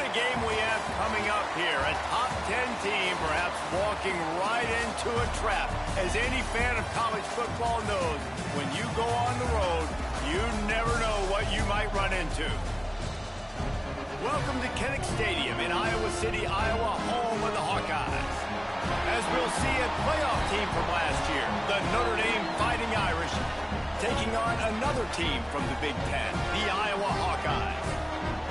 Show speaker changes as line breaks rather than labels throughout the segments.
a game we have coming up here. A top 10 team perhaps walking right into a trap. As any fan of college football knows, when you go on the road, you never know what you might run into. Welcome to Kinnick Stadium in Iowa City, Iowa, home of the Hawkeyes. As we'll see, a playoff team from last year, the Notre Dame Fighting Irish, taking on another team from the Big Ten, the Iowa Hawkeyes.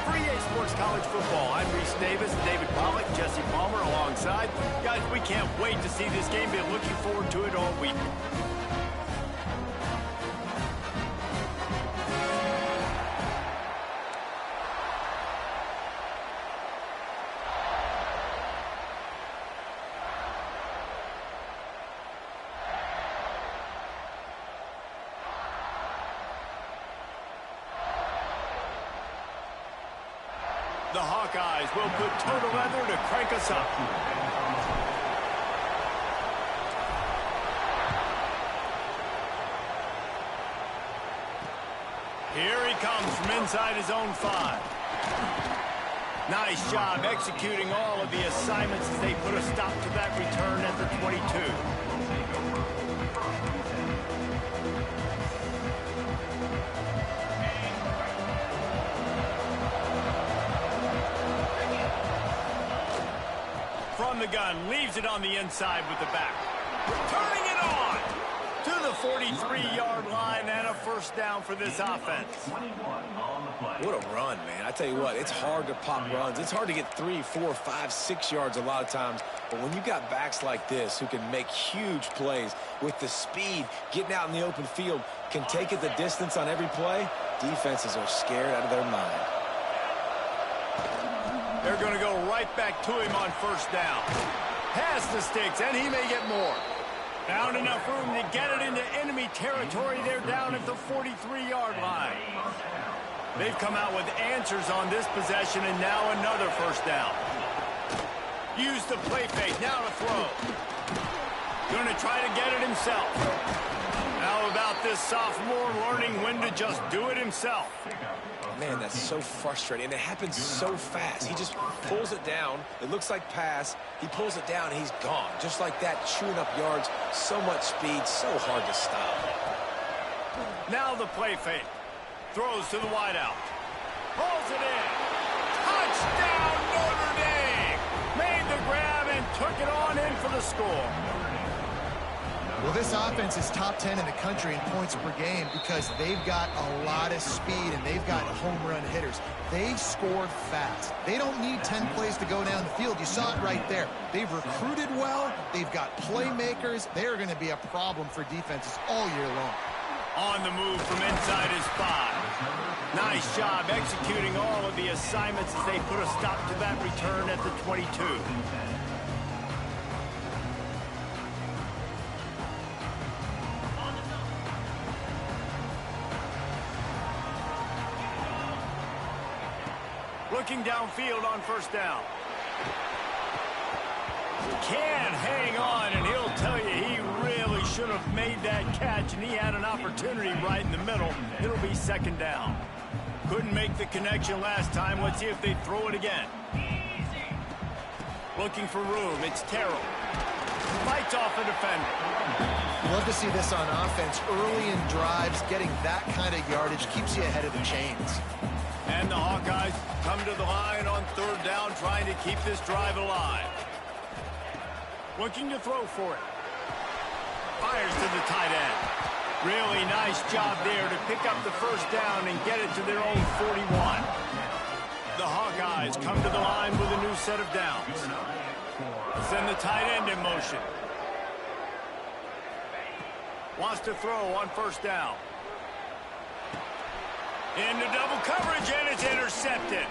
For EA Sports College Football, I'm Reese Davis, David Pollack, Jesse Palmer alongside. Guys, we can't wait to see this game. Been looking forward to it all week. The Hawkeyes will put total leather to crank us up. Here he comes from inside his own 5. Nice job executing all of the assignments as they put a stop to that return at the 22. From the gun, leaves it on the inside with the back. Turning it on to the 43-yard line and a first down for this offense.
What a run, man. I tell you what, it's hard to pop runs. It's hard to get 3, 4, 5, 6 yards a lot of times. But when you got backs like this who can make huge plays with the speed, getting out in the open field, can take it the distance on every play, defenses are scared out of their mind.
They're going to go right back to him on first down. Pass the sticks, and he may get more. Found enough room to get it into enemy territory. They're down at the 43-yard line. They've come out with answers on this possession, and now another first down. Use the play fake, now to throw. Going to try to get it himself. How about this sophomore learning when to just do it himself?
Man, that's so frustrating, and it happens so fast. He just pulls it down. It looks like pass. He pulls it down, and he's gone. Just like that, chewing up yards. So much speed, so hard to stop.
Now the play fake. Throws to the wideout. Pulls it in. Touchdown, Notre Dame! Made the grab and took it on in for the score.
Well, this offense is top 10 in the country in points per game because they've got a lot of speed and they've got home run hitters. They score fast. They don't need 10 plays to go down the field. You saw it right there. They've recruited well. They've got playmakers. They're going to be a problem for defenses all year long.
On the move from inside his 5. Nice job executing all of the assignments as they put a stop to that return at the 22. Looking downfield on first down. Can hang on, and he'll tell you he really should have made that catch, and he had an opportunity right in the middle. It'll be second down. Couldn't make the connection last time. Let's see if they throw it again. Looking for room. It's Terrell. Fights off a defender.
Love to see this on offense. Early in drives, getting that kind of yardage keeps you ahead of the chains.
And the Hawkeyes come to the line on third down, trying to keep this drive alive. Looking to throw for it. Fires to the tight end. Really nice job there to pick up the first down and get it to their own 41. The Hawkeyes come to the line with a new set of downs. Send the tight end in motion. Wants to throw on first down. Into double coverage, and it's intercepted.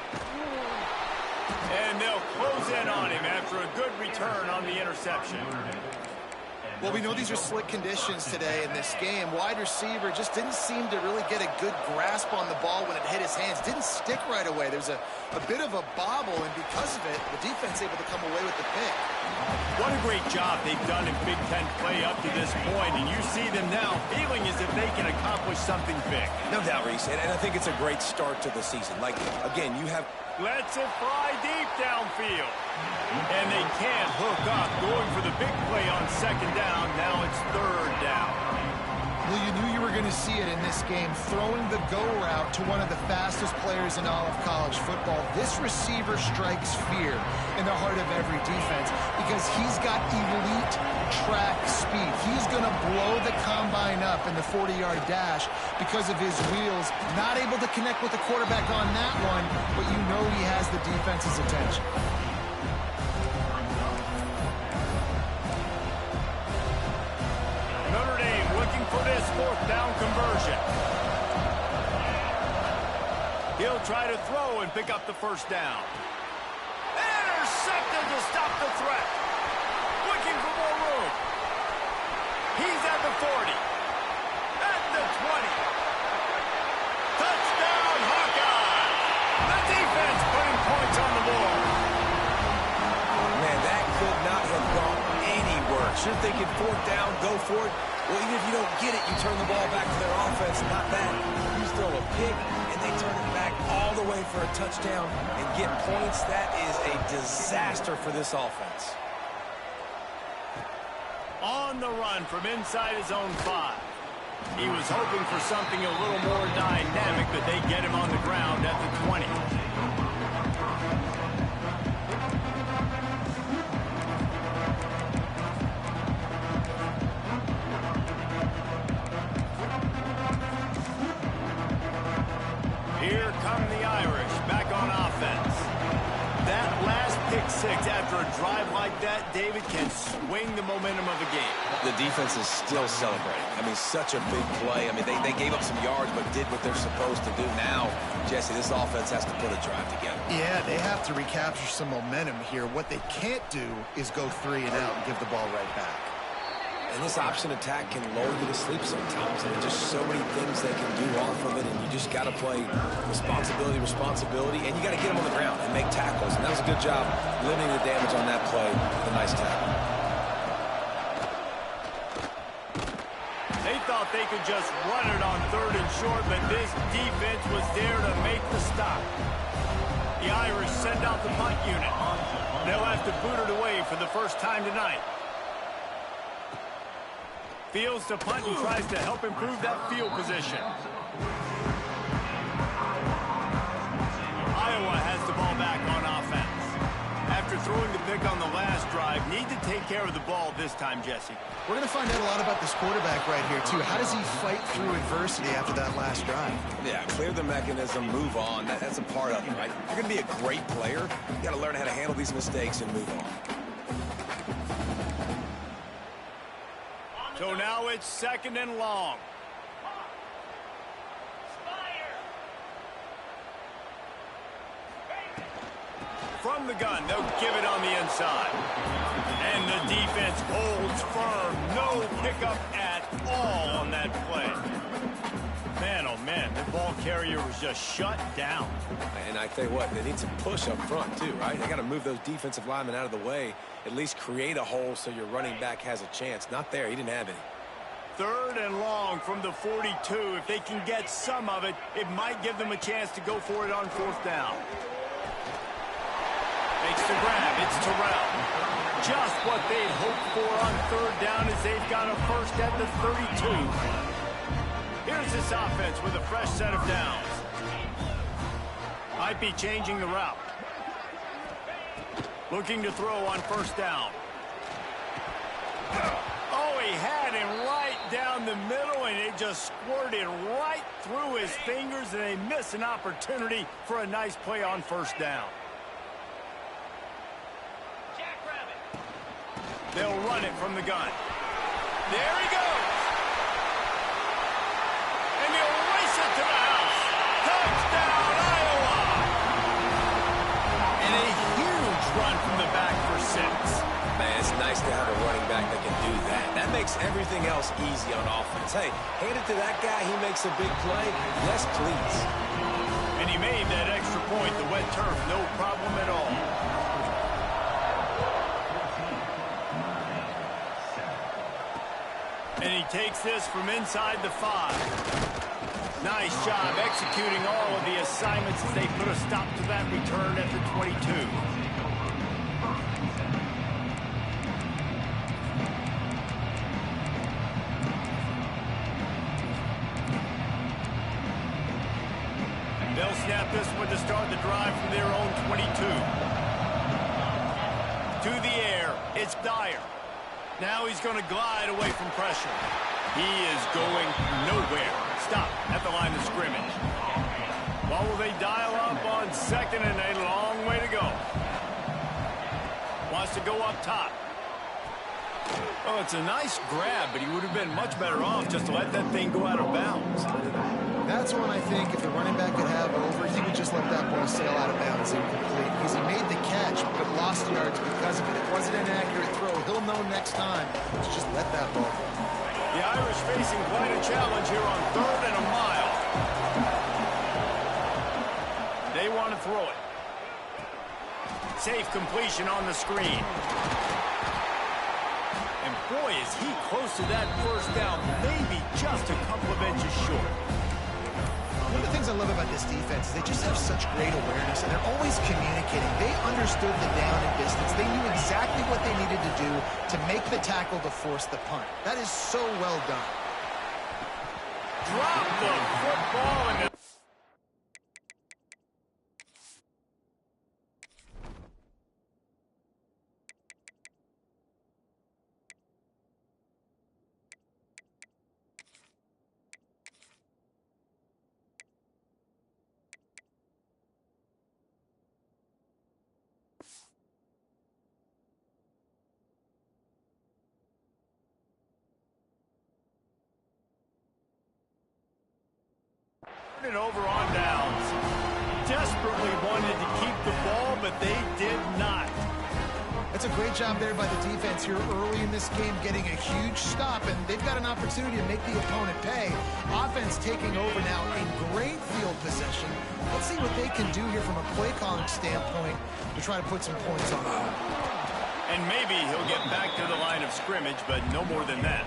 And they'll close in on him after a good return on the interception.
Well, we know these are slick conditions today in this game. Wide receiver just didn't seem to really get a good grasp on the ball when it hit his hands. Didn't stick right away. There's a bit of a bobble, and because of it, the defense able to come away with the pick.
What a great job they've done in Big Ten play up to this point, and you see them now feeling as if they can accomplish something big.
No doubt, Reese, and I think it's a great start to the season. Like, again, you have...
Lets it fly deep downfield. And they can't hook up, going for the big play on second down. Now it's third down.
Well, you knew you were going to see it in this game, throwing the go route to one of the fastest players in all of college football. This receiver strikes fear in the heart of every defense because he's got elite track speed. He's going to blow the combine up in the 40-yard dash because of his wheels. Not able to connect with the quarterback on that one, but you know he has the defense's attention.
Notre Dame looking for this fourth down conversion. He'll try to throw and pick up the first down. Intercepted to stop the threat. Looking for more room. He's at the 40. At the 20. Touchdown, Hawkeye. The defense putting points on the board.
Man, that could not have gone any worse. You're thinking fourth down, go for it. Well, even if you don't get it, you turn the ball back to their offense. Not that. You throw a pick, and they turn it back all the way for a touchdown and get points. That is a disaster for this offense.
On the run from inside his own 5. He was hoping for something a little more dynamic, but they get him on the ground at the 20. Here come the Irish back on offense. That last pick six after a drive like that, David, can swing the momentum of a game.
The defense is still celebrating. I mean, such a big play. I mean, they gave up some yards but did what they're supposed to do. Now, Jesse, this offense has to put a drive together.
Yeah, they have to recapture some momentum here. What they can't do is go 3 and out and give the ball right back.
And this option attack can lull you to sleep sometimes. I mean, just so many things they can do off of it, and you just got to play responsibility, and you got to get them on the ground and make tackles. And that was a good job limiting the damage on that play with a nice tackle.
They thought they could just run it on third and short, but this defense was there to make the stop. The Irish send out the punt unit. They'll have to boot it away for the first time tonight. Fields to punt and tries to help improve that field position. Iowa has the ball back on offense. After throwing the pick on the last drive, need to take care of the ball this time, Jesse.
We're going to find out a lot about this quarterback right here, too. How does he fight through adversity after that last drive?
Yeah, clear the mechanism, move on. That's a part of it, right? If you're going to be a great player, you got to learn how to handle these mistakes and move on.
So now it's second and long. From the gun, they'll give it on the inside. And the defense holds firm. No pickup at all on that play. Man, oh man, the ball carrier was just shut down.
And I tell you what, they need some push up front too, right? They got to move those defensive linemen out of the way, at least create a hole so your running back has a chance. Not there, he didn't have any.
Third and long from the 42. If they can get some of it, it might give them a chance to go for it on fourth down. Makes the grab, it's Terrell. Just what they'd hoped for on third down as they've got a first at the 32. Here's this offense with a fresh set of downs. Might be changing the route. Looking to throw on first down. Oh, he had him right down the middle, and it just squirted right through his fingers, and they miss an opportunity for a nice play on first down. They'll run it from the gun. There he goes. And he'll race it to the house. Touchdown, Iowa. And a huge run from the back for 6.
Man, it's nice to have a running back that can do that. That makes everything else easy on offense. Hey, hand it to that guy. He makes a big play. Yes, please.
And he made that extra point. The wet turf, no problem at all. he takes this from inside the 5. Nice job executing all of the assignments as they put a stop to that return at the 22. They'll snap this one to start the drive from their own 22. To the air, it's Dyer. Now he's going to glide away from pressure. He is going nowhere. Stop at the line of scrimmage. What will they dial up on second and a long way to go? Wants to go up top. Oh, it's a nice grab, but he would have been much better off just to let that thing go out of bounds.
That's one I think if the running back could have over, he would just let that ball sail out of bounds incomplete because he made the catch but lost yards because of it. It wasn't an accurate throw. He'll know next time to just let that ball go.
The Irish facing quite a challenge here on 3rd and a mile. They want to throw it. Safe completion on the screen. And boy, is he close to that first down. Maybe just a couple of inches short.
One of the things I love about this defense is they just have such great awareness, and they're always communicating. They understood the down and distance. They knew exactly what they needed to do to make the tackle to force the punt. That is so well done.
Drop the football and it over on downs. Desperately wanted to keep the ball, but they did not.
That's a great job there by the defense here early in this game, getting a huge stop, and they've got an opportunity to make the opponent pay. Offense taking over now in great field possession. Let's see what they can do here from a play calling standpoint to try to put some points on the board.
And maybe he'll get back to the line of scrimmage, but no more than that.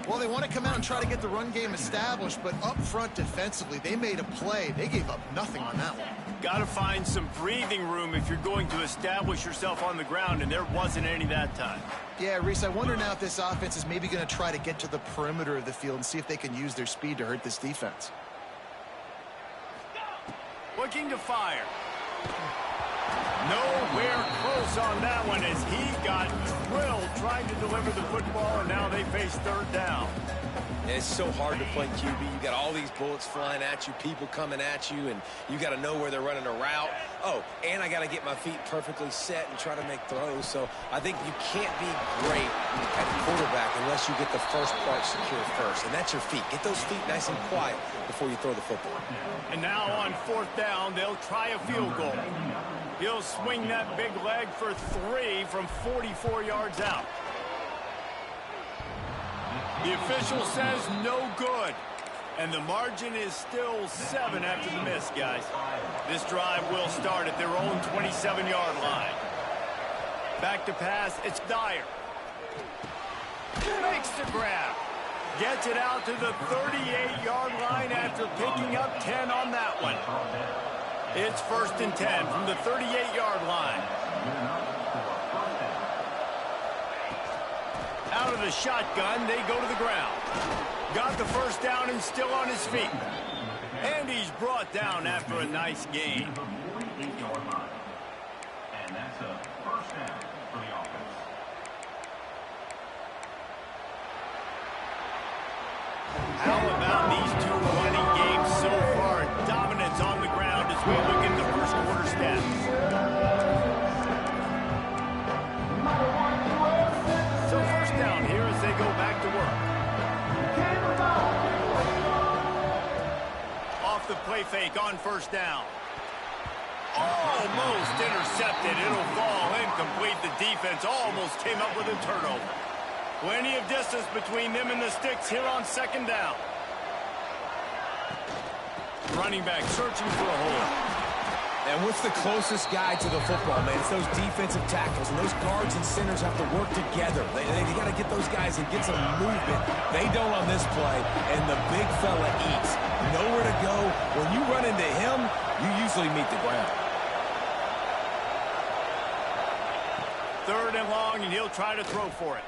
Well, they want to come out and try to get the run game established, but up front defensively, they made a play. They gave up nothing on that one.
Got to find some breathing room if you're going to establish yourself on the ground, and there wasn't any that time.
Yeah, Reese, I wonder now if this offense is maybe going to try to get to the perimeter of the field and see if they can use their speed to hurt this defense.
Looking to fire. Nowhere close on that one as he got drilled trying to deliver the football, and now they face 3rd down.
And it's so hard to play QB. You got all these bullets flying at you, people coming at you, and you got to know where they're running a route. Oh, and I got to get my feet perfectly set and try to make throws. So I think you can't be great at quarterback unless you get the first part secure first, and that's your feet. Get those feet nice and quiet before you throw the football.
And now on 4th down, they'll try a field goal. He'll swing that big leg for 3 from 44 yards out. The official says no good. And the margin is still 7 after the miss, guys. This drive will start at their own 27-yard line. Back to pass, it's Dyer. Makes the grab. Gets it out to the 38-yard line after picking up 10 on that one. It's 1st and 10 from the 38-yard line. Out of the shotgun, they go to the ground. Got the first down and still on his feet. And he's brought down after a nice gain.
And that's a 1st down for the offense.
How about these two running games so far? Dominance on the ground as we look at the first quarter stats. So 1st down here as they go back to work. Off the play fake on 1st down. Almost intercepted. It'll fall incomplete. The defense almost came up with a turnover. Plenty of distance between them and the sticks here on 2nd down. Running back searching for a hole.
And what's the closest guy to the football, man? It's those defensive tackles, and those guards and centers have to work together. They got to get those guys and get some movement. They don't on this play, and the big fella eats. Nowhere to go. When you run into him, you usually meet the ground.
3rd and long, and he'll try to throw for it.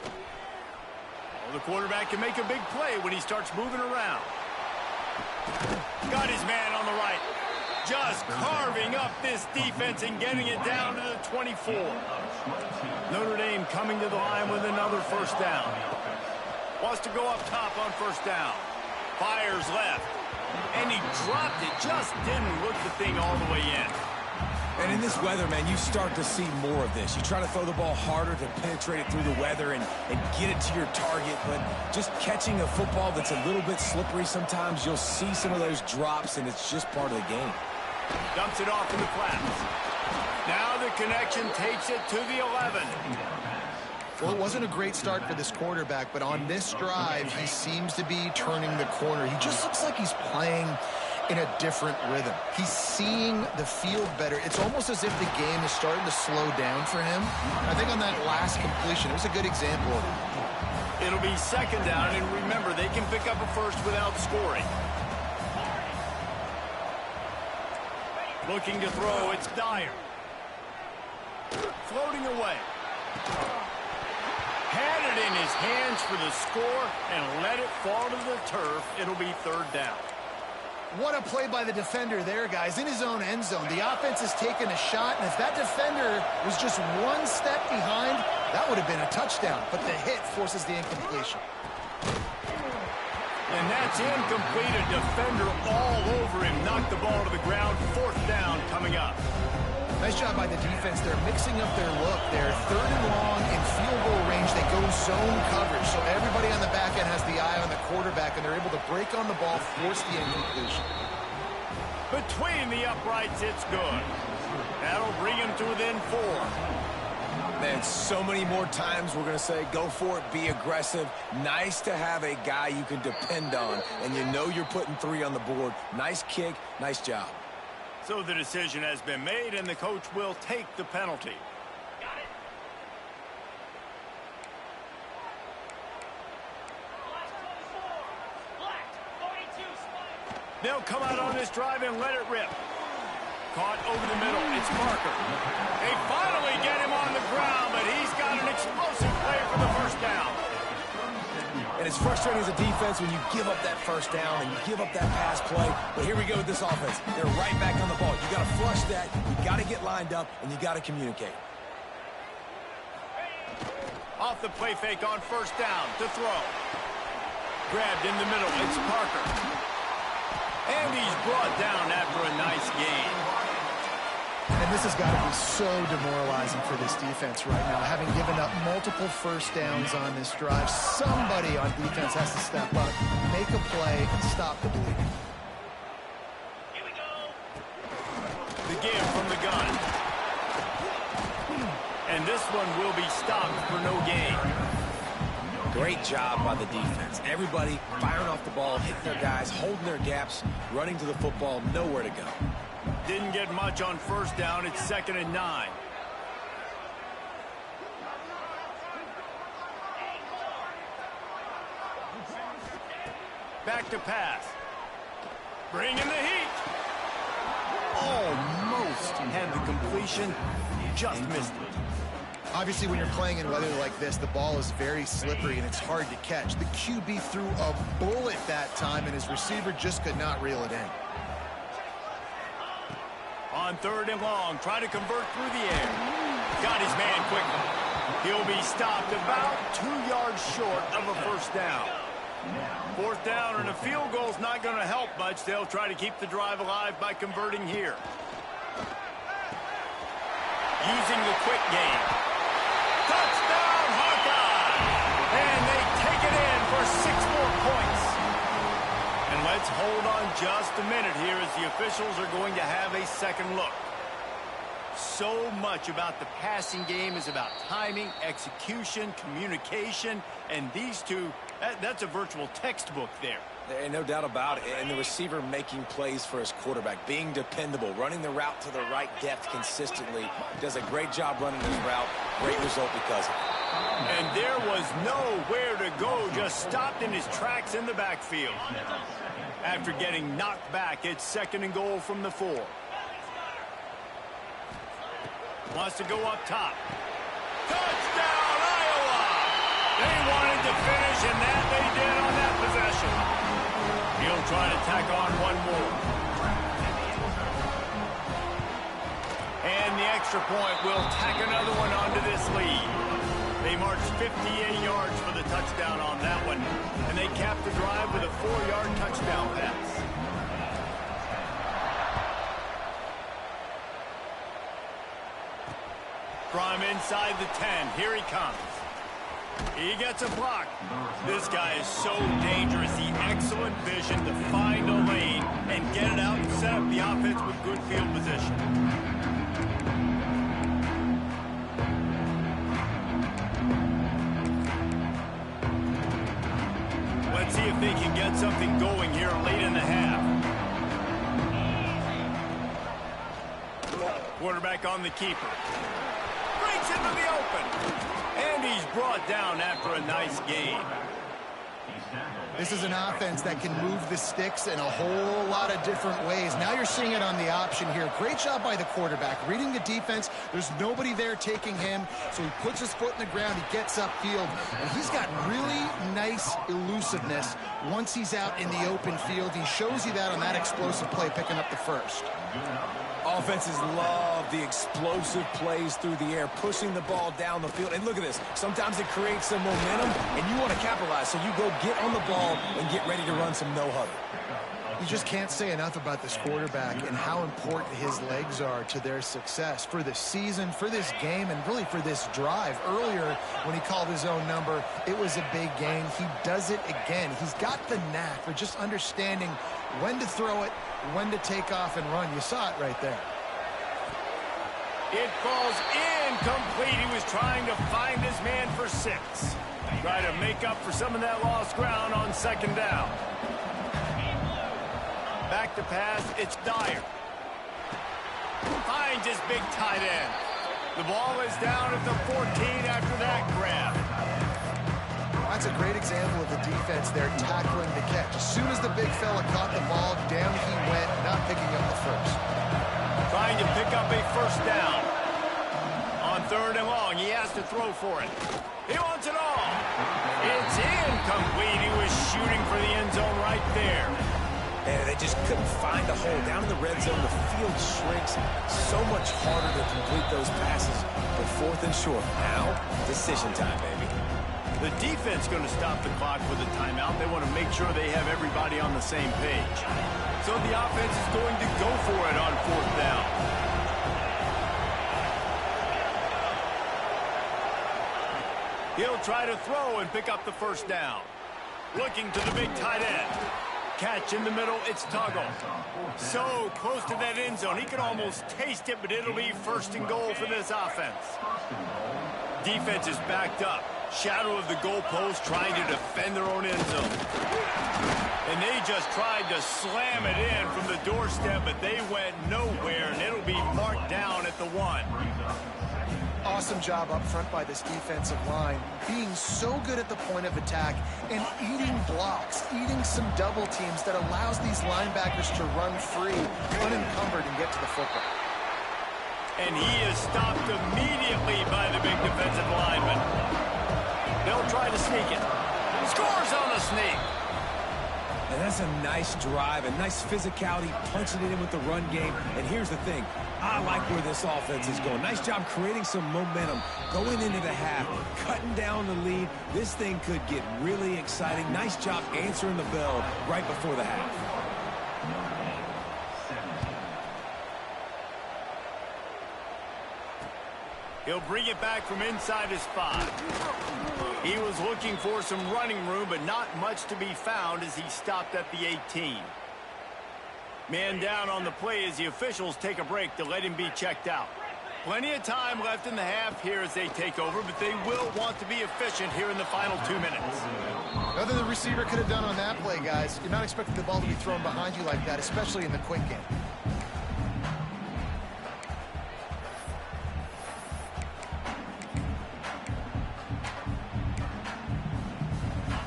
Well, the quarterback can make a big play when he starts moving around. Got his man on the right. Just carving up this defense and getting it down to the 24. Notre Dame coming to the line with another 1st down. Wants to go up top on 1st down. Fires left. And he dropped it. Just didn't look the thing all the way in.
And in this weather, man, you start to see more of this. You try to throw the ball harder to penetrate it through the weather and get it to your target, but just catching a football that's a little bit slippery sometimes, you'll see some of those drops, and it's just part of the game.
Dumps it off in the flats. Now the connection takes it to the 11.
Well, it wasn't a great start for this quarterback, but on this drive, he seems to be turning the corner. He just looks like he's playing in a different rhythm. He's seeing the field better. It's almost as if the game is starting to slow down for him. I think on that last completion, it was a good example of it.
It'll be 2nd down, and remember, they can pick up a first without scoring. Looking to throw, it's Dyer. Floating away. Had it in his hands for the score and let it fall to the turf. It'll be 3rd down.
What a play by the defender there, guys. In his own end zone, the offense has taken a shot, and if that defender was just one step behind, that would have been a touchdown. But the hit forces the incompletion.
And that's incomplete. A defender all over him. Knocked the ball to the ground. 4th down coming up.
Nice job by the defense. They're mixing up their look. They're 3rd and long in field goal range. They go zone coverage. So everybody on the back end has the eye on the quarterback, and they're able to break on the ball, force the incompletion.
Between the uprights, it's good. That'll bring him to within 4.
Man, so many more times we're going to say, go for it, be aggressive. Nice to have a guy you can depend on, and you know you're putting 3 on the board. Nice kick, nice job.
So the decision has been made, and the coach will take the penalty. They'll come out on this drive and let it rip. Caught over the middle. It's Parker. They finally get him on the ground, but he's got an explosive play for the 1st down.
And it's frustrating as a defense when you give up that 1st down and you give up that pass play. But here we go with this offense. They're right back on the ball. You got to flush that. You got to get lined up, and you got to communicate.
Off the play fake on 1st down to throw. Grabbed in the middle. It's Parker. And he's brought down after a nice gain.
And this has got to be so demoralizing for this defense right now. Having given up multiple 1st downs on this drive, somebody on defense has to step up, make a play, and stop the bleeding.
Here we go. The give from the gun. And this one will be stopped for no gain.
Great job by the defense. Everybody firing off the ball, hitting their guys, holding their gaps, running to the football, nowhere to go.
Didn't get much on 1st down. It's 2nd and 9. Back to pass. Bringing the heat. Almost had the completion. Just missed it.
Obviously, when you're playing in weather like this, the ball is very slippery and it's hard to catch. The QB threw a bullet that time, and his receiver just could not reel it in.
On 3rd and long, try to convert through the air. Got his man quickly. He'll be stopped about 2 yards short of a 1st down. 4th down, and a field goal's not going to help much. They'll try to keep the drive alive by converting here. Using the quick game. Touchdown, Hawkeye! And they take it in for 6 more points. And let's hold on just a minute here as the officials are going to have a second look. So much about the passing game is about timing, execution, communication, and these two, that's a virtual textbook there.
And no doubt about it. And the receiver making plays for his quarterback, being dependable, running the route to the right depth consistently. Does a great job running his route. Great result because of it.
And there was nowhere to go, just stopped in his tracks in the backfield. After getting knocked back, it's 2nd and goal from the 4. Wants to go up top. Touchdown, Iowa! They wanted to finish, and that they did on that possession. He'll try to tack on one more. And the extra point will tack another one onto this lead. They marched 58 yards for the touchdown on that one, and they capped the drive with a 4-yard touchdown pass. From inside the 10, here he comes. He gets a block. This guy is so dangerous. The excellent vision to find a lane and get it out and set up the offense with good field position. Let's see if they can get something going here late in the half. Quarterback on the keeper. Breaks into the open. And he's brought down after a nice gain.
This is an offense that can move the sticks in a whole lot of different ways. Now you're seeing it on the option here. Great job by the quarterback. Reading the defense, there's nobody there taking him, so he puts his foot in the ground, he gets upfield, and he's got really nice elusiveness once he's out in the open field. He shows you that on that explosive play, picking up the first.
Offenses love the explosive plays through the air, pushing the ball down the field. And look at this. Sometimes it creates some momentum, and you want to capitalize. So you go get on the ball and get ready to run some no-huddle.
You just can't say enough about this quarterback and how important his legs are to their success for the season, for this game, and really for this drive. Earlier, when he called his own number, it was a big gain. He does it again. He's got the knack for just understanding when to throw it, when to take off and run. You saw it right there.
It falls incomplete. He was trying to find his man for 6. Try to make up for some of that lost ground on 2nd down. Back to pass, it's Dyer. Finds his big tight end. The ball is down at the 14 after that grab.
That's a great example of the defense there tackling the catch. As soon as the big fella caught the ball, down he went, not picking up the first.
Trying to pick up a 1st down. On 3rd and long, he has to throw for it. He wants it all. It's incomplete. He was shooting for the end zone right there.
And they just couldn't find a hole. Down in the red zone, the field shrinks. So much harder to complete those passes. But 4th and short. Now, decision time, baby.
The defense going to stop the clock with a timeout. They want to make sure they have everybody on the same page. So the offense is going to go for it on 4th down. He'll try to throw and pick up the 1st down. Looking to the big tight end. Catch in the middle, it's Tuggle. So close to that end zone, he can almost taste it, but it'll be 1st and goal for this offense. Defense is backed up. Shadow of the goalpost, trying to defend their own end zone. And they just tried to slam it in from the doorstep, but they went nowhere, and it'll be marked down at the 1.
Awesome job up front by this defensive line, being so good at the point of attack and eating blocks, eating some double teams that allows these linebackers to run free, unencumbered, and get to the football.
And he is stopped immediately by the big defensive lineman. They'll try to sneak it. Scores on the sneak.
And that's a nice drive, a nice physicality, punching it in with the run game. And here's the thing. I like where this offense is going. Nice job creating some momentum, going into the half, cutting down the lead. This thing could get really exciting. Nice job answering the bell right before the half.
He'll bring it back from inside his 5. He was looking for some running room, but not much to be found as he stopped at the 18. Man down on the play as the officials take a break to let him be checked out. Plenty of time left in the half here as they take over, but they will want to be efficient here in the final 2 minutes.
Nothing the receiver could have done on that play, guys. You're not expecting the ball to be thrown behind you like that, especially in the quick game.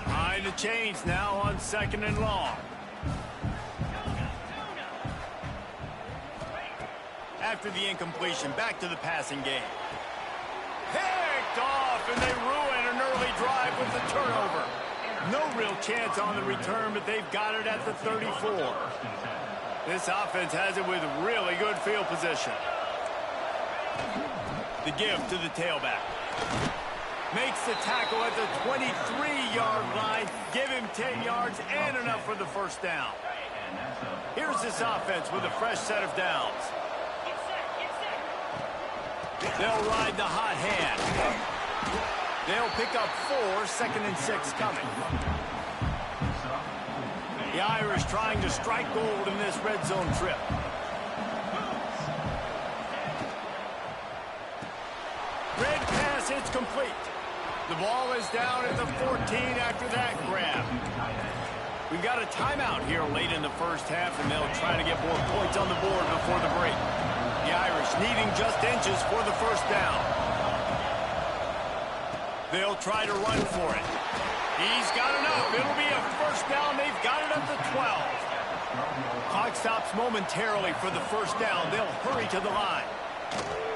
Trying to change now on 2nd and long. After the incompletion, back to the passing game. Picked off, and they ruin an early drive with the turnover. No real chance on the return, but they've got it at the 34. This offense has it with really good field position. The give to the tailback. Makes the tackle at the 23-yard line. Give him 10 yards and enough for the first down. Here's this offense with a fresh set of downs. They'll ride the hot hand. They'll pick up 4, 2nd and 6 coming. The Irish trying to strike gold in this red zone trip. Red pass, it's complete. The ball is down at the 14 after that grab. We've got a timeout here late in the first half, and they'll try to get more points on the board before the break. The Irish needing just inches for the first down. They'll try to run for it. He's got enough. It'll be a first down. They've got it at the 12. Clock stops momentarily for the first down. They'll hurry to the line.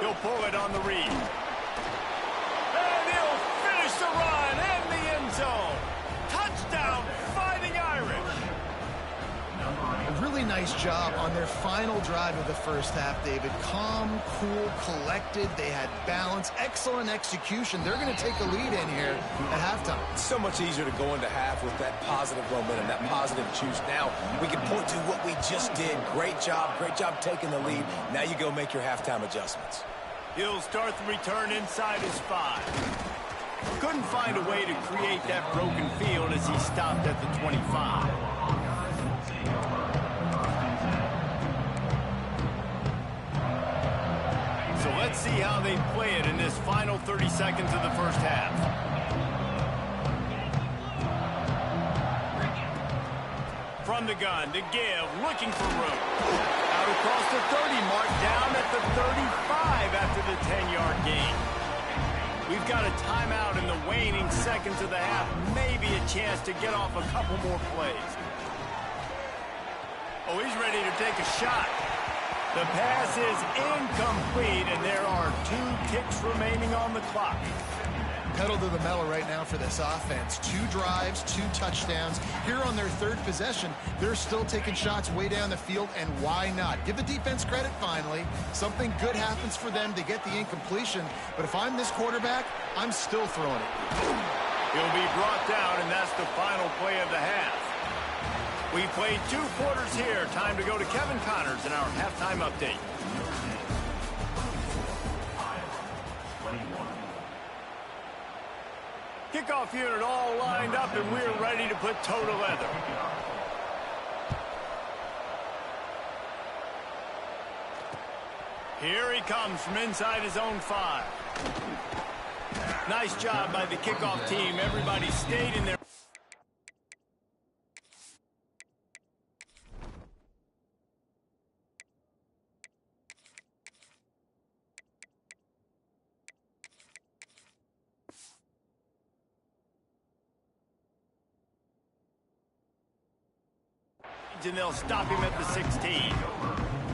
He'll pull it on the read. And he'll finish the run in the end zone. Touchdown, Fighting Irish.
A really nice job on their final drive of the first half, David. Calm, cool, collected. They had balance, excellent execution. They're going to take a lead in here at halftime.
It's so much easier to go into half with that positive momentum, that positive juice. Now we can point to what we just did. Great job taking the lead. Now you go make your halftime adjustments.
He'll start the return inside his 5. Couldn't find a way to create that broken field as he stopped at the 25. So let's see how they play it in this final 30 seconds of the first half. From the gun to give, looking for room. Out across the 30 mark, down at the 35 after the 10-yard gain. We've got a timeout in the waning seconds of the half. Maybe a chance to get off a couple more plays. Oh, he's ready to take a shot. The pass is incomplete, and there are 2 ticks remaining on the clock.
Pedal to the metal right now for this offense. 2 drives, 2 touchdowns. Here on their 3rd possession, they're still taking shots way down the field, and why not? Give the defense credit finally. Something good happens for them to get the incompletion, but if I'm this quarterback, I'm still throwing it.
He'll be brought down, and that's the final play of the half. We played 2 quarters here. Time to go to Kevin Connors in our halftime update. Kickoff unit all lined up, and we're ready to put toe to leather. Here he comes from inside his own 5. Nice job by the kickoff team. Everybody stayed in there. And they'll stop him at the 16.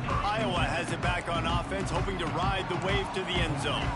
Iowa has it back on offense, hoping to ride the wave to the end zone.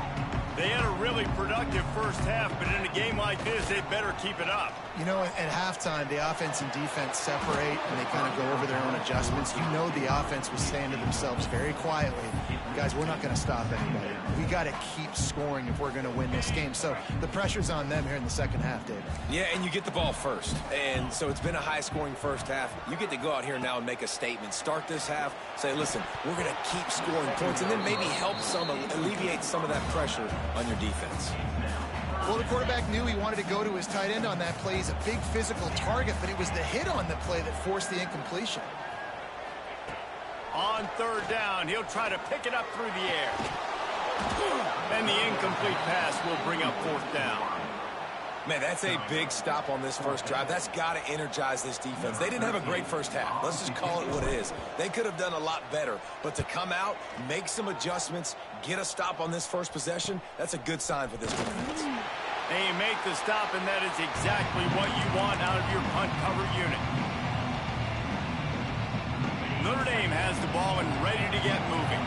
They had a really productive first half, but in a game like this, they better keep it up.
You know, at halftime, the offense and defense separate, and they kind of go over their own adjustments. You know the offense was saying to themselves very quietly, guys, we're not going to stop anybody. We got to keep scoring if we're going to win this game. So the pressure's on them here in the second half, David.
Yeah, and you get the ball first. And so it's been a high-scoring first half. You get to go out here now and make a statement. Start this half, say, listen, we're going to keep scoring points, and then maybe help alleviate some of that pressure on your defense.
Well, the quarterback knew he wanted to go to his tight end on that play. He's a big physical target, but it was the hit on the play that forced the incompletion.
On 3rd down, he'll try to pick it up through the air. And the incomplete pass will bring up fourth down.
Man, that's a big stop on this first drive. That's got to energize this defense. They didn't have a great first half. Let's just call it what it is. They could have done a lot better. But to come out, make some adjustments, get a stop on this first possession, that's a good sign for this defense.
They make the stop, and that is exactly what you want out of your punt cover unit. Notre Dame has the ball and ready to get moving.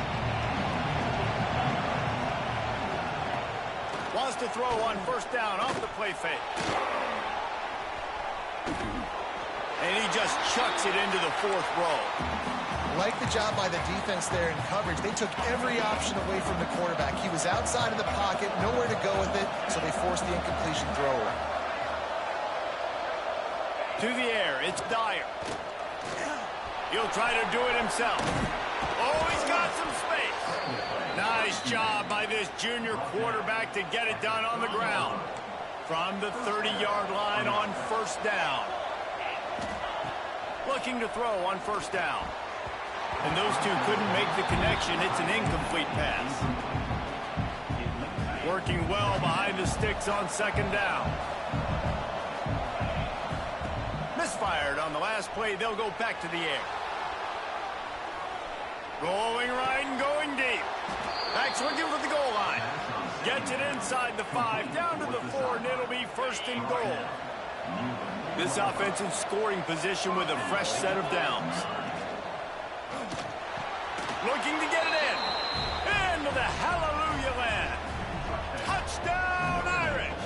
Wants to throw on first down off the play fake. And he just chucks it into the fourth row.
Like the job by the defense there in coverage. They took every option away from the quarterback. He was outside of the pocket, nowhere to go with it, so they forced the incompletion throw.
To the air, it's Dyer. He'll try to do it himself. Oh, he's got some space. Nice job by this junior quarterback to get it done on the ground. From the 30-yard line on first down. Looking to throw on first down. And those two couldn't make the connection. It's an incomplete pass. Working well behind the sticks on second down. Misfired on the last play. They'll go back to the air. Rolling right and going deep. Backs looking for the goal line. Gets it inside the 5, down to the 4, and it'll be first and goal. This offense in scoring position with a fresh set of downs. Looking to get it in. Into the hallelujah land. Touchdown, Irish.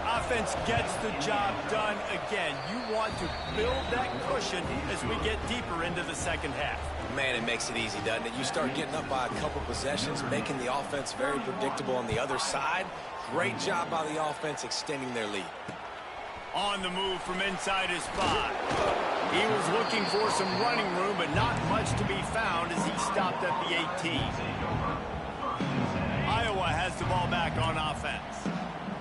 Offense gets the job done again. You want to build that cushion as we get deeper into the second half.
Man, it makes it easy, doesn't it? You start getting up by a couple possessions, making the offense very predictable on the other side. Great job by the offense extending their lead.
On the move from inside his 5. He was looking for some running room, but not much to be found as he stopped at the 18. Iowa has the ball back on offense.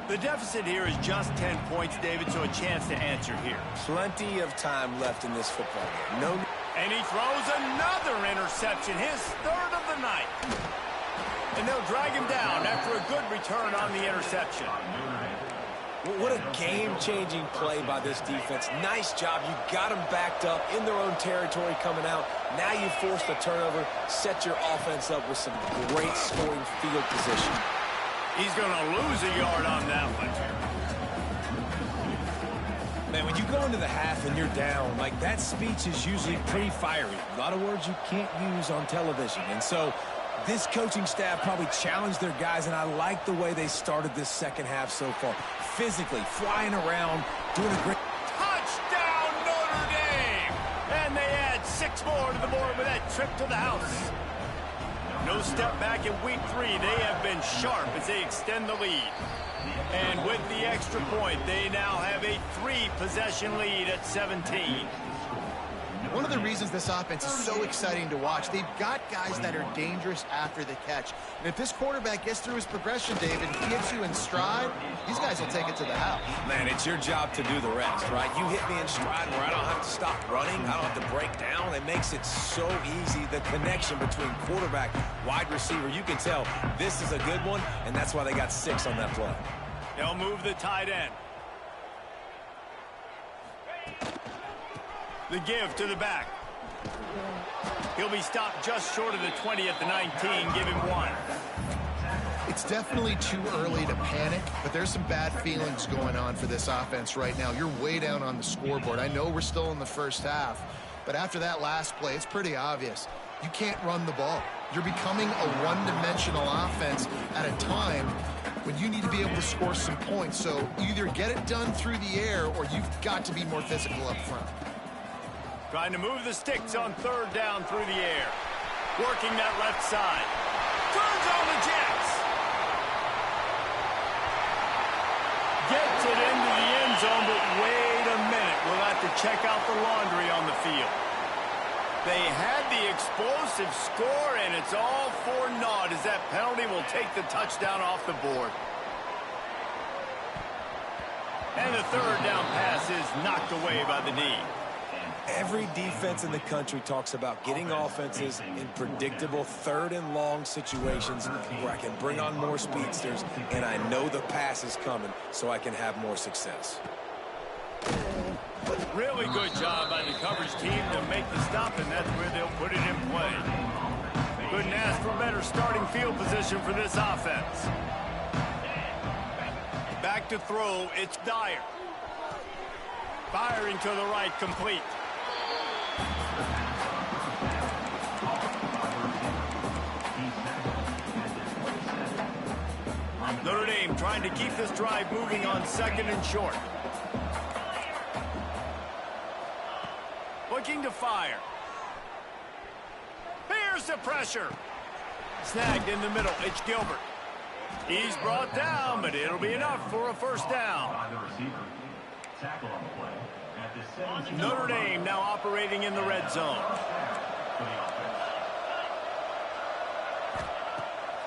The deficit here is just 10 points, David, so a chance to answer here.
Plenty of time left in this football game. No.
And he throws another interception, his third of the night. And they'll drag him down after a good return on the interception.
What a game-changing play by this defense. Nice job. You got them backed up in their own territory coming out. Now you forced the turnover, set your offense up with some great scoring field position.
He's going to lose a yard on that one.
Man, when you go into the half and you're down, like that speech is usually pretty fiery. A lot of words you can't use on television. And so this coaching staff probably challenged their guys, and I like the way they started this second half so far. Physically, flying around, doing a great...
Touchdown, Notre Dame! And they add 6 more to the board with that trip to the house. No step back in week 3. They have been sharp as they extend the lead. And with the extra point, they now have a 3-possession lead at 17.
One of the reasons this offense is so exciting to watch, they've got guys that are dangerous after the catch. And if this quarterback gets through his progression, David, he gets you in stride, these guys will take it to the house.
Man, it's your job to do the rest, right? You hit me in stride where I don't have to stop running. I don't have to break down. It makes it so easy. The connection between quarterback, wide receiver, you can tell this is a good one, and that's why they got 6 on that play.
They'll move the tight end. The give to the back. He'll be stopped just short of the 20 at the 19. Give him 1.
It's definitely too early to panic, but there's some bad feelings going on for this offense right now. You're way down on the scoreboard. I know we're still in the first half, but after that last play, it's pretty obvious. You can't run the ball. You're becoming a one-dimensional offense at a time when you need to be able to score some points. So either get it done through the air or you've got to be more physical up front.
Trying to move the sticks on third down through the air. Working that left side. Turns on the jets. Gets it into the end zone, but wait a minute. We'll have to check out the laundry on the field. They had the explosive score, and it's all for naught as that penalty will take the touchdown off the board. And the third down pass is knocked away by the knee.
Every defense in the country talks about getting offenses in predictable third and long situations where I can bring on more speedsters and I know the pass is coming so I can have more success.
Really good job by the coverage team to make the stop, and that's where they'll put it in play. Couldn't ask for better starting field position for this offense. Back to throw, it's Dyer. Firing to the right, complete. Notre Dame trying to keep this drive moving on 2nd and short. Looking to fire. Here's the pressure. Snagged in the middle. It's Gilbert. He's brought down, but it'll be enough for a first down. Notre Dame now operating in the red zone.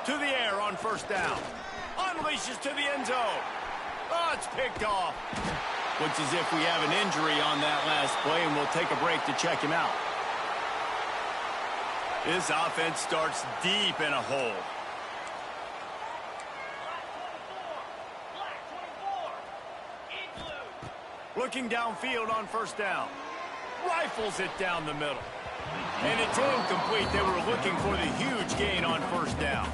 To the air on first down. Unleashes to the end zone. Oh, it's picked off. Looks as if we have an injury on that last play, and we'll take a break to check him out. This offense starts deep in a hole. Looking downfield on first down. Rifles it down the middle. And it's incomplete. They were looking for the huge gain on first down.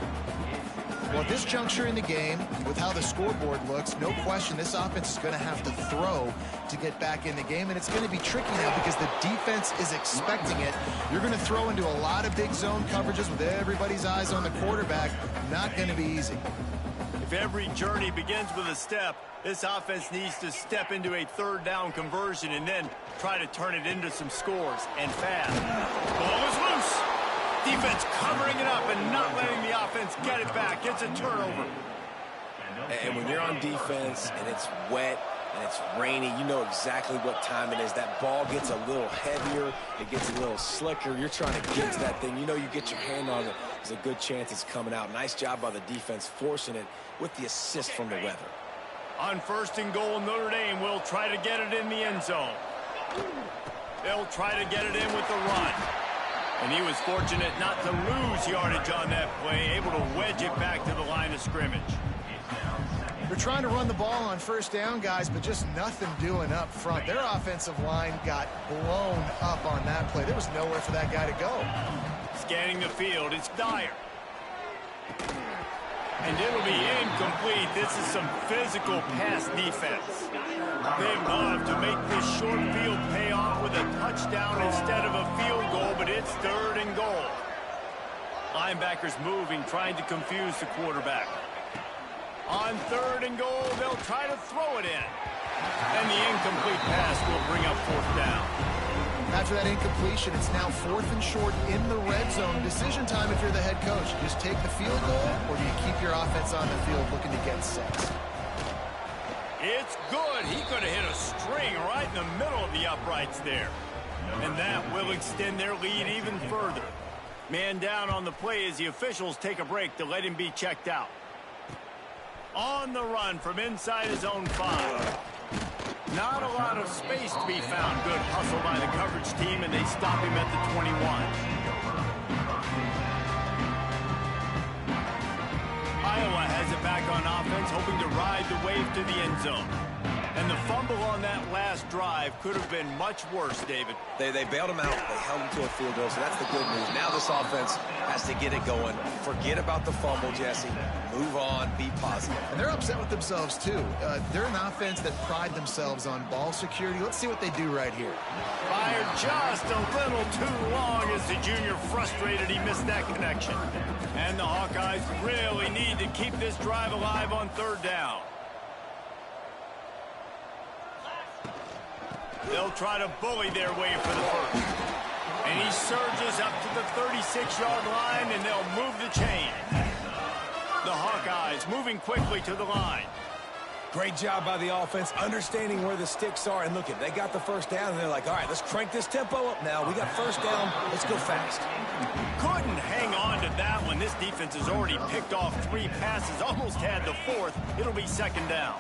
Well, at this juncture in the game, with how the scoreboard looks, no question this offense is going to have to throw to get back in the game, and it's going to be tricky now because the defense is expecting it. You're going to throw into a lot of big zone coverages with everybody's eyes on the quarterback. Not going to be easy.
If every journey begins with a step, this offense needs to step into a third down conversion and then try to turn it into some scores, and fast. Ball is loose. Defense covering it up and not letting the offense get it back. It's a turnover.
And when you're on defense and it's wet and it's rainy, you know exactly what time it is. That ball gets a little heavier. It gets a little slicker. You're trying to get to that thing. You know you get your hand on it. There's a good chance it's coming out. Nice job by the defense forcing it with the assist from the weather.
On 1st and goal, Notre Dame will try to get it in the end zone. They'll try to get it in with the run. And he was fortunate not to lose yardage on that play, able to wedge it back to the line of scrimmage.
They're trying to run the ball on first down, guys, but just nothing doing up front. Their offensive line got blown up on that play. There was nowhere for that guy to go.
Scanning the field, it's Dyer. And it'll be incomplete. This is some physical pass defense. They love to make this short field pay off with a touchdown instead of a field goal, but it's 3rd and goal. Linebackers moving, trying to confuse the quarterback. On 3rd and goal, they'll try to throw it in. And the incomplete pass will bring up 4th down.
After that incompletion, it's now 4th and short in the red zone. Decision time if you're the head coach. Just take the field goal, or do you keep your offense on the field looking to get sets?
It's good. He could have hit a string right in the middle of the uprights there. And that will extend their lead even further. Man down on the play as the officials take a break to let him be checked out. On the run from inside his own 5. Not a lot of space to be found. Good hustle by the coverage team, and they stop him at the 21. Iowa has it back on offense, hoping to ride the wave to the end zone. And the fumble on that last drive could have been much worse, David.
They bailed him out. They held him to a field goal, so that's the good news. Now this offense has to get it going. Forget about the fumble, Jesse. Move on. Be positive.
And they're upset with themselves, too. They're an offense that pride themselves on ball security. Let's see what they do right here.
Fired just a little too long as the junior frustrated he missed that connection. And the Hawkeyes really need to keep this drive alive on 3rd down. They'll try to bully their way for the first. And he surges up to the 36-yard line, and they'll move the chain. The Hawkeyes moving quickly to the line.
Great job by the offense, understanding where the sticks are. And look, they got the first down, and they're like, all right, let's crank this tempo up now. We got first down. Let's go fast.
Couldn't hang on to that one. This defense has already picked off 3 passes, almost had the 4th. It'll be 2nd down.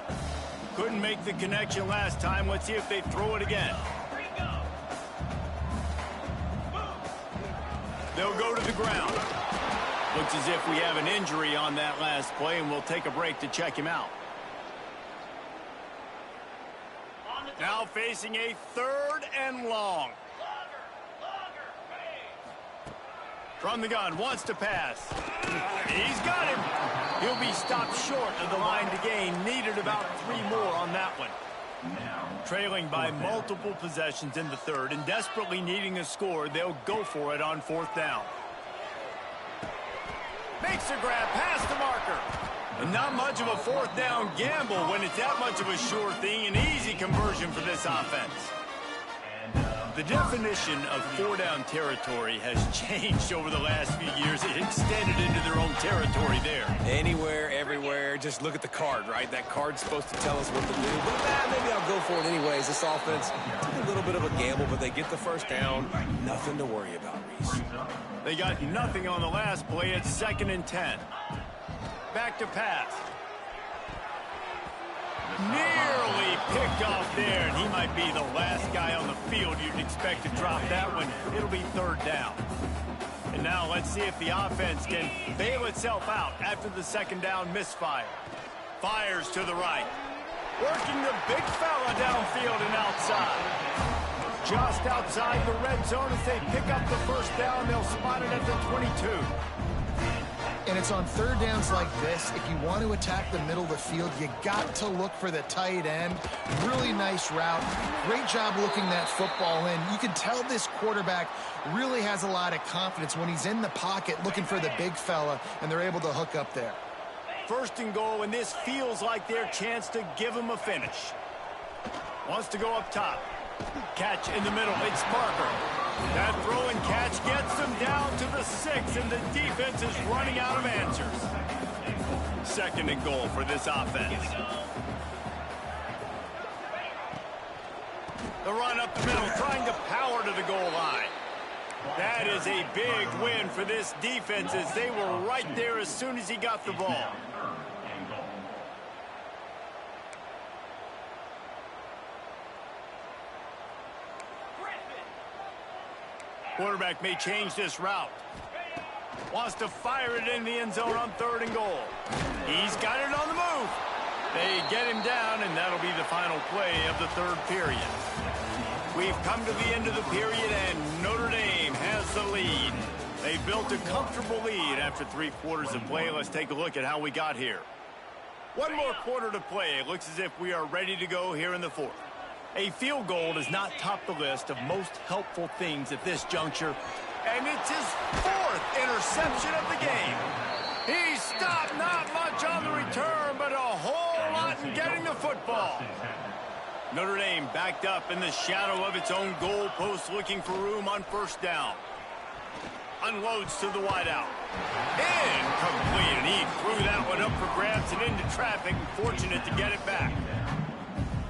Couldn't make the connection last time. Let's see if they throw it again. They'll go to the ground. Looks as if we have an injury on that last play, and we'll take a break to check him out. Now facing a 3rd and long. From the gun, wants to pass. He's got him. He'll be stopped short of the line to gain. Needed about 3 more on that one. Trailing by multiple possessions in the 3rd and desperately needing a score, they'll go for it on 4th down. Makes a grab past the marker. And not much of a 4th down gamble when it's that much of a sure thing. An easy conversion for this offense. The definition of 4-down territory has changed over the last few years. It extended into their own territory there.
Anywhere, everywhere. Just look at the card, right? That card's supposed to tell us what to do. But maybe I'll go for it anyways. This offense took a little bit of a gamble, but they get the 1st down. Nothing to worry about, Reese.
They got nothing on the last play. It's 2nd and 10. Back to pass. Nearly picked off there, and he might be the last guy on the field you'd expect to drop that one. It'll be 3rd down. And now let's see if the offense can bail itself out after the 2nd down misfire. Fires to the right. Working the big fella downfield and outside. Just outside the red zone as they pick up the 1st down. They'll spot it at the 22.
And it's on 3rd downs like this. If you want to attack the middle of the field, you got to look for the tight end. Really nice route. Great job looking that football in. You can tell this quarterback really has a lot of confidence when he's in the pocket looking for the big fella, and they're able to hook up there.
1st and goal, and this feels like their chance to give him a finish. Wants to go up top. Catch in the middle. It's Parker. That throw and catch gets them down to the 6, and the defense is running out of answers. 2nd and goal for this offense. The run up the middle, trying to power to the goal line. That is a big win for this defense as they were right there as soon as he got the ball. Quarterback may change this route. Wants to fire it in the end zone on 3rd and goal. He's got it on the move. They get him down, and that'll be the final play of the 3rd period. We've come to the end of the period, and Notre Dame has the lead. They built a comfortable lead after 3 quarters of play. Let's take a look at how we got here. 1 more quarter to play. It looks as if we are ready to go here in the 4th. A field goal does not top the list of most helpful things at this juncture. And it's his 4th interception of the game. He stopped not much on the return, but a whole lot in getting the football. Notre Dame backed up in the shadow of its own goal post, looking for room on 1st down. Unloads to the wideout. Incomplete, and he threw that one up for grabs and into traffic, and fortunate to get it back.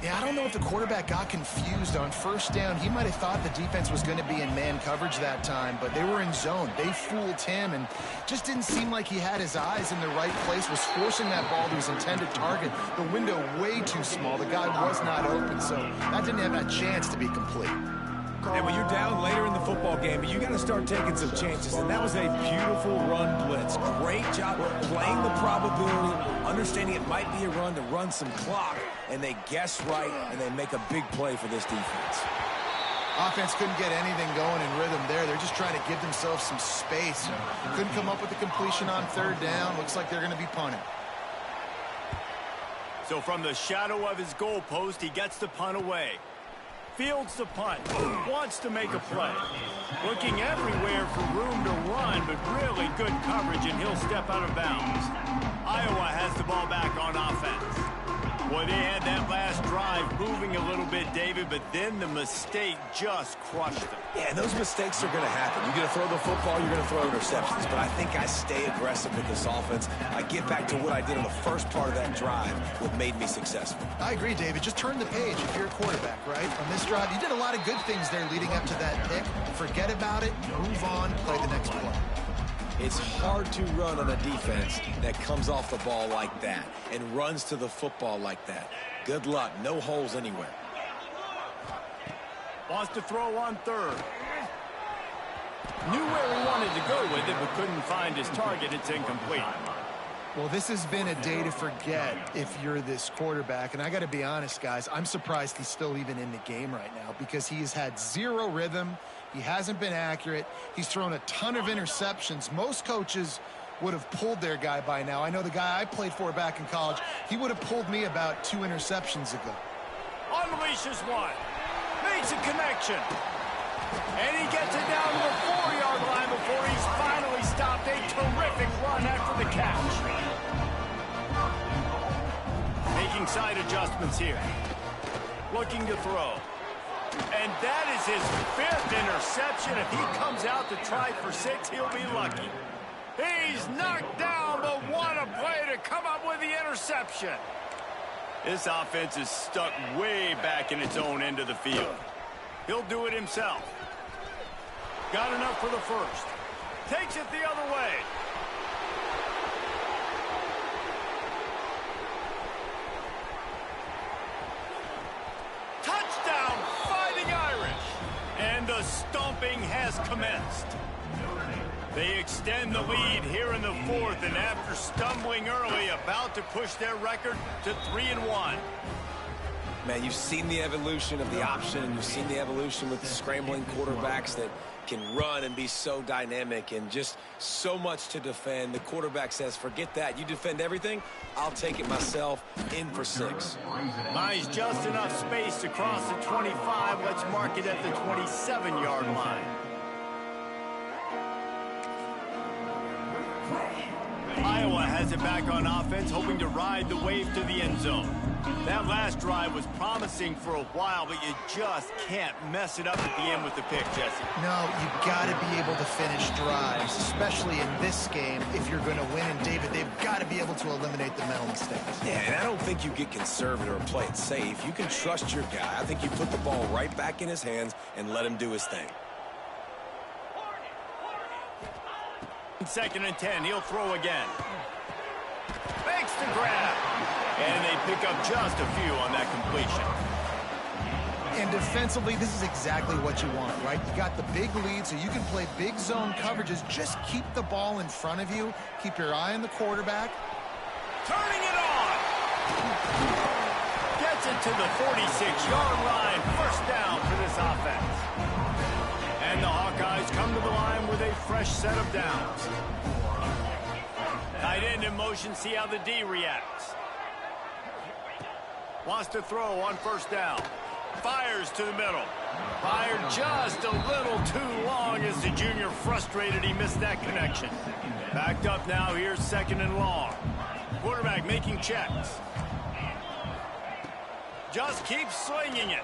Yeah, I don't know if the quarterback got confused on 1st down. He might have thought the defense was going to be in man coverage that time, but they were in zone. They fooled him and just didn't seem like he had his eyes in the right place, was forcing that ball to his intended target. The window way too small. The guy was not open, so that didn't have a chance to be complete.
And when you're down later in the football game, you got to start taking some chances. And that was a beautiful run blitz. Great job playing the probability, understanding it might be a run to run some clock. And they guess right, and they make a big play for this defense.
Offense couldn't get anything going in rhythm there. They're just trying to give themselves some space. Couldn't come up with the completion on 3rd down. Looks like they're going to be punting.
So from the shadow of his goal post, he gets the punt away. Fields the punt, wants to make a play. Looking everywhere for room to run, but really good coverage, and he'll step out of bounds. Iowa has the ball back on offense. Boy, they had that last drive moving a little bit, David, but then the mistake just crushed them.
Yeah, those mistakes are going to happen. You're going to throw the football, you're going to throw interceptions. But I think I stay aggressive with this offense. I get back to what I did on the first part of that drive, what made me successful.
I agree, David. Just turn the page if you're a quarterback, right? On this drive, you did a lot of good things there leading up to that pick. Forget about it, move on, play the next play.
It's hard to run on a defense that comes off the ball like that and runs to the football like that. Good luck. No holes anywhere.
Wants to throw on 3rd. Knew where he wanted to go with it, but couldn't find his target. It's incomplete.
Well, this has been a day to forget if you're this quarterback. And I got to be honest, guys, I'm surprised he's still even in the game right now because he has had zero rhythm. He hasn't been accurate. He's thrown a ton of interceptions. Most coaches would have pulled their guy by now. I know the guy I played for back in college, he would have pulled me about 2 interceptions ago.
Unleashes one. Makes a connection. And he gets it down to the 4-yard line before he's finally stopped. A terrific run after the catch. Making side adjustments here. Looking to throw. And that is his 5th interception. If he comes out to try for 6, he'll be lucky. He's knocked down, but what a play to come up with the interception. This offense is stuck way back in its own end of the field. He'll do it himself. Got enough for the first. Takes it the other way. Touchdown, Fighting Irish. And the stomping has commenced. They extend the lead here in the 4th, and after stumbling early, about to push their record to 3-1.
Man, you've seen the evolution of the option, and you've seen the evolution with the scrambling quarterbacks that can run and be so dynamic and just so much to defend. The quarterback says, forget that. You defend everything, I'll take it myself. In for 6.
Buys just enough space to cross the 25. Let's mark it at the 27-yard line. Iowa has it back on offense, hoping to ride the wave to the end zone. That last drive was promising for a while, but you just can't mess it up at the end with the pick, Jesse.
No, you've got to be able to finish drives, especially in this game if you're going to win. And, David, they've got to be able to eliminate the mental mistakes.
Yeah, and I don't think you get conservative or play it safe. You can trust your guy. I think you put the ball right back in his hands and let him do his thing.
2nd and 10, he'll throw again. Makes the grab. And they pick up just a few on that completion.
And defensively, this is exactly what you want, right? You got the big lead, so you can play big zone coverages. Just keep the ball in front of you. Keep your eye on the quarterback.
Turning it on. Gets it to the 46-yard line. First down for this offense. And the Hawkeyes come to the line with a fresh set of downs. Tight end in motion, see how the D reacts. Wants to throw on first down. Fires to the middle. Fired just a little too long as the junior frustrated he missed that connection. Backed up now, here's 2nd and long. Quarterback making checks. Just keeps slinging it.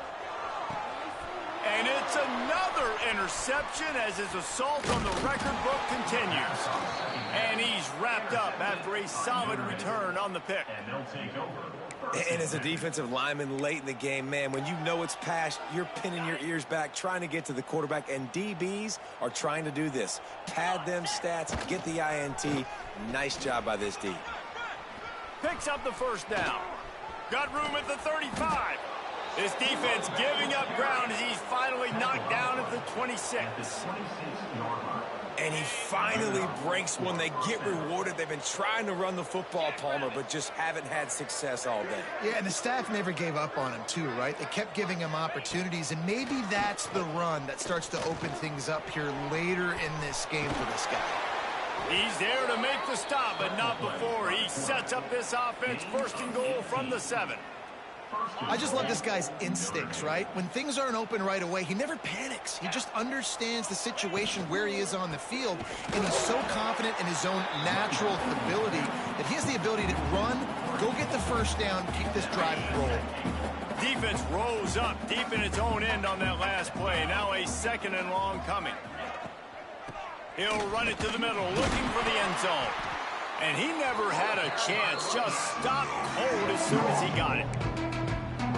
And it's another interception as his assault on the record book continues. And he's wrapped up after a solid return on the pick.
And they'll take over.
And as a defensive lineman late in the game, man, when you know it's past, you're pinning your ears back, trying to get to the quarterback, and DBs are trying to do this. Pad them stats, get the INT. Nice job by this D.
Picks up the first down. Got room at the 35. This defense giving up ground as he's finally knocked down at the 26.
And he finally breaks one. They get rewarded. They've been trying to run the football, Palmer, but just haven't had success all day.
Yeah, and the staff never gave up on him, too, right? They kept giving him opportunities, and maybe that's the run that starts to open things up here later in this game for this guy.
He's there to make the stop, but not before. He sets up this offense 1st and goal from the 7.
I just love this guy's instincts, right? When things aren't open right away, he never panics. He just understands the situation where he is on the field, and he's so confident in his own natural ability that he has the ability to run, go get the first down, keep this drive rolling.
Defense rose up deep in its own end on that last play. Now a 2nd and long coming. He'll run it to the middle, looking for the end zone. And he never had a chance, just stopped cold as soon as he got it.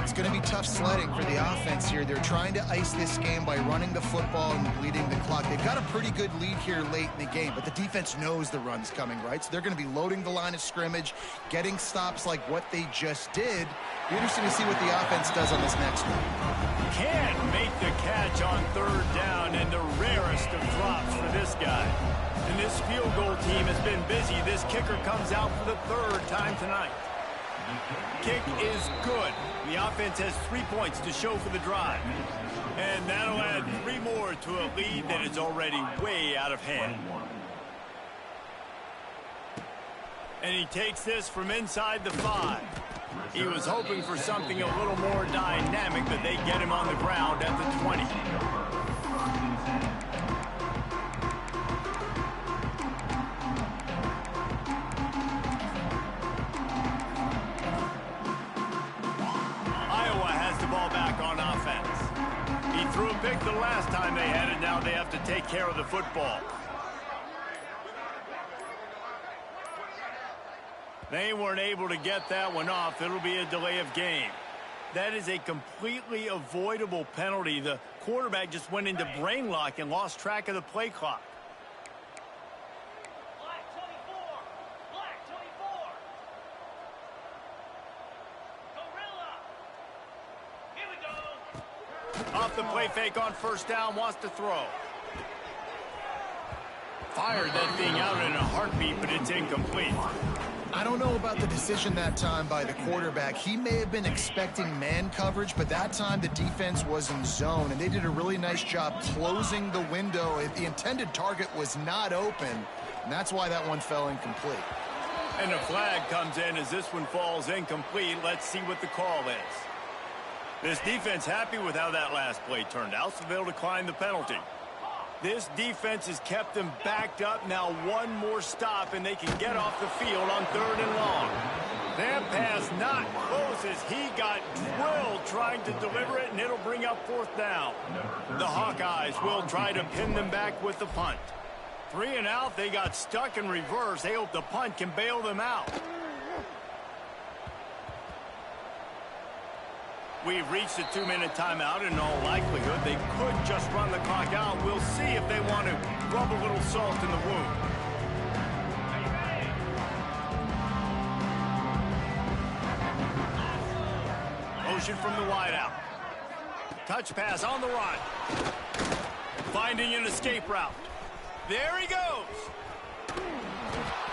It's going to be tough sledding for the offense here. They're trying to ice this game by running the football and bleeding the clock. They've got a pretty good lead here late in the game, but the defense knows the run's coming, right? So they're going to be loading the line of scrimmage, getting stops like what they just did. Be interesting to see what the offense does on this next one.
Can't make the catch on third down, and the rarest of drops for this guy. And this field goal team has been busy. This kicker comes out for the third time tonight. Kick is good. The offense has 3 points to show for the drive. And that'll add 3 more to a lead that is already way out of hand. And he takes this from inside the 5. He was hoping for something a little more dynamic, but they get him on the ground at the 20. Threw a pick the last time they had it. Now they have to take care of the football. They weren't able to get that one off. It'll be a delay of game. That is a completely avoidable penalty. The quarterback just went into brain lock and lost track of the play clock. Off the play fake on first down, wants to throw. Fired that thing out in a heartbeat, but it's incomplete.
I don't know about the decision that time by the quarterback. He may have been expecting man coverage, but that time the defense was in zone, and they did a really nice job closing the window. The intended target was not open, and that's why that one fell incomplete.
And the flag comes in as this one falls incomplete. Let's see what the call is. This defense happy with how that last play turned out, so they'll decline the penalty. This defense has kept them backed up. Now one more stop, and they can get off the field on third and long. That pass not close as he got drilled trying to deliver it, and it'll bring up fourth down. The Hawkeyes will try to pin them back with the punt. 3 and out, they got stuck in reverse. They hope the punt can bail them out. We've reached a 2-minute timeout. In all likelihood, they could just run the clock out. We'll see if they want to rub a little salt in the wound. Motion from the wideout. Touch pass on the run. Finding an escape route. There he goes.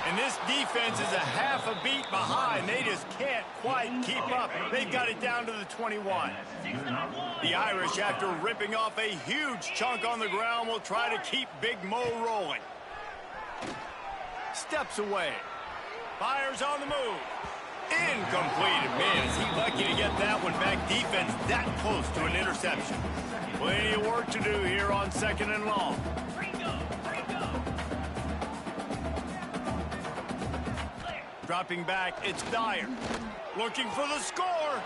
And this defense is a half a beat behind. They just can't quite keep up. They've got it down to the 21. The Irish, after ripping off a huge chunk on the ground, will try to keep Big Mo rolling. Steps away. Fires on the move. Incomplete. Man, is he lucky to get that one back. Defense that close to an interception. Plenty of work to do here on second and long. Dropping back, it's Dyer. Looking for the score.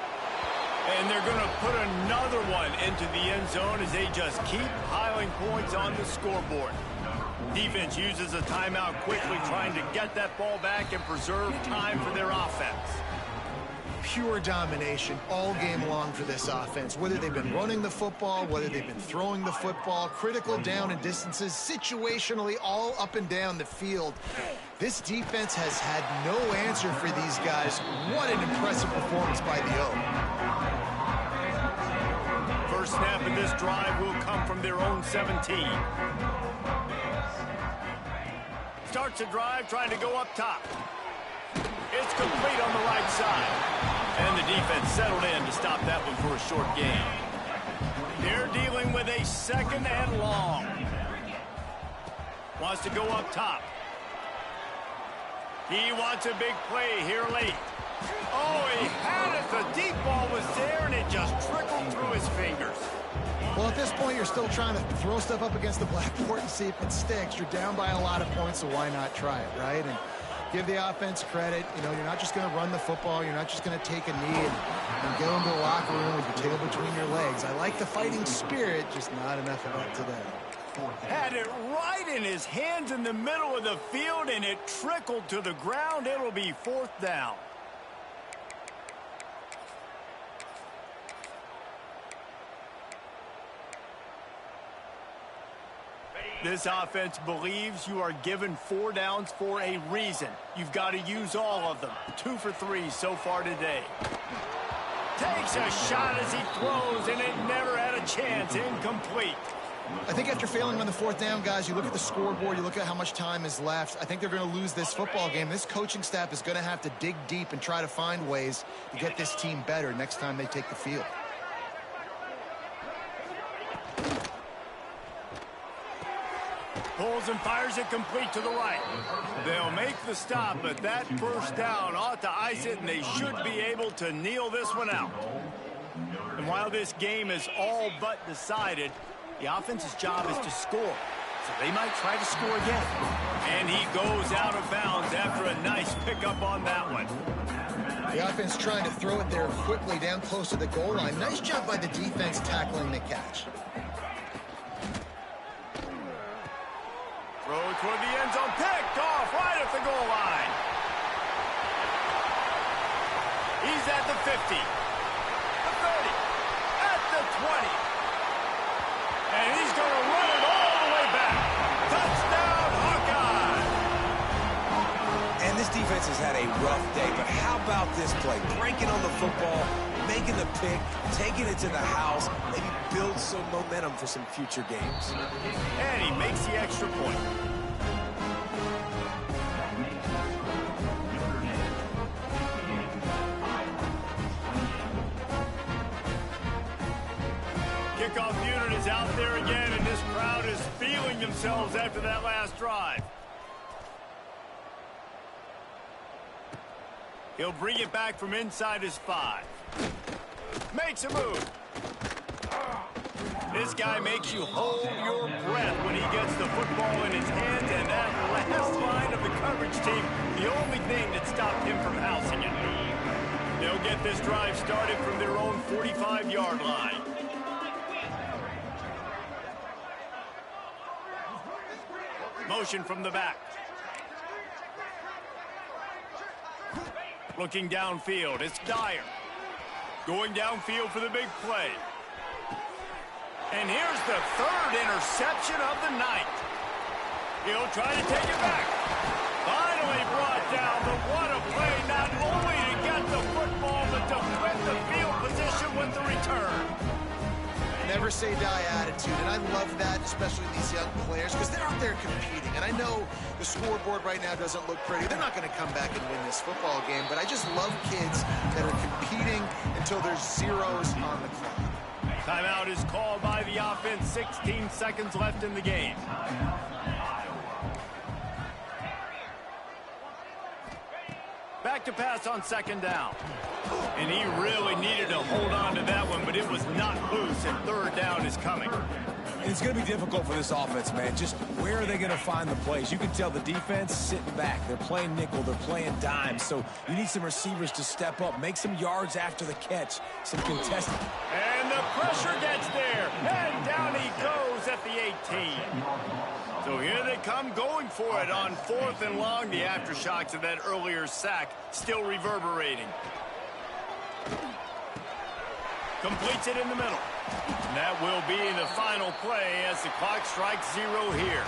And they're going to put another one into the end zone as they just keep piling points on the scoreboard. Defense uses a timeout quickly, trying to get that ball back and preserve time for their offense.
Pure domination all game long for this offense. Whether they've been running the football, whether they've been throwing the football, critical down and distances, situationally all up and down the field. This defense has had no answer for these guys. What an impressive performance by the O.
First snap of this drive will come from their own 17. Starts the drive trying to go up top. It's complete on the right side. And the defense settled in to stop that one for a short gain. They're dealing with a second and long. Wants to go up top. He wants a big play here late. Oh, he had it. The deep ball was there, and it just trickled through his fingers.
Well, at this point, you're still trying to throw stuff up against the blackboard and see if it sticks. You're down by a lot of points, so why not try it, right? And give the offense credit. You know, you're not just going to run the football. You're not just going to take a knee and go into the locker room with your tail between your legs. I like the fighting spirit, just not enough of it today.
Had it right in his hands in the middle of the field, and it trickled to the ground. It'll be fourth down. This offense believes you are given 4 downs for a reason. You've got to use all of them. 2 for 3 so far today. Takes a shot as he throws, and it never had a chance. Incomplete.
I think after failing on the 4th down, guys, you look at the scoreboard, you look at how much time is left. I think they're going to lose this football game. This coaching staff is going to have to dig deep and try to find ways to get this team better next time they take the field.
Pulls and fires it complete to the right. They'll make the stop, but that first down ought to ice it, and they should be able to kneel this one out. And while this game is all but decided, the offense's job is to score. So they might try to score again. And he goes out of bounds after a nice pickup on that one.
The offense trying to throw it there quickly down close to the goal line. Nice job by the defense tackling the catch.
Throw toward the end zone, picked off right at the goal line. He's at the 50, the 30, at the 20. And he's going to run it all the way back. Touchdown, Hawkeye!
And this defense has had a rough day, but how about this play? Breaking on the football, making the pick, taking it to the house, maybe build some momentum for some future games.
And he makes the extra point. Kickoff unit is out there again, and this crowd is feeling themselves after that last drive. He'll bring it back from inside his 5. Makes a move. This guy makes you hold your breath when he gets the football in his hands, and that last line of the coverage team, the only thing that stopped him from housing it. They'll get this drive started from their own 45-yard line. Motion from the back. Looking downfield, it's Dyer. Going downfield for the big play. And here's the 3rd interception of the night. He'll try to take it back. Finally brought down, but what a play, not only to get the football, but to flip the field position with the return.
Never say die attitude, and I love that, especially these young players, because they're out there competing. And I know the scoreboard right now doesn't look pretty. They're not going to come back and win this football game, but I just love kids that are competing until there's zeros on the clock.
Timeout is called by the offense. 16 seconds left in the game. Back to pass on 2nd down. And he really needed to hold on to that one, but it was not loose, and 3rd down is coming.
And it's going to be difficult for this offense, man. Just where are they going to find the plays? You can tell the defense sitting back. They're playing nickel. They're playing dime. So you need some receivers to step up, make some yards after the catch, some contested.
And the pressure gets there. And down he goes at the 18. So here they come going for it on 4th and long. The aftershocks of that earlier sack still reverberating. Completes it in the middle. And that will be the final play as the clock strikes 0 here.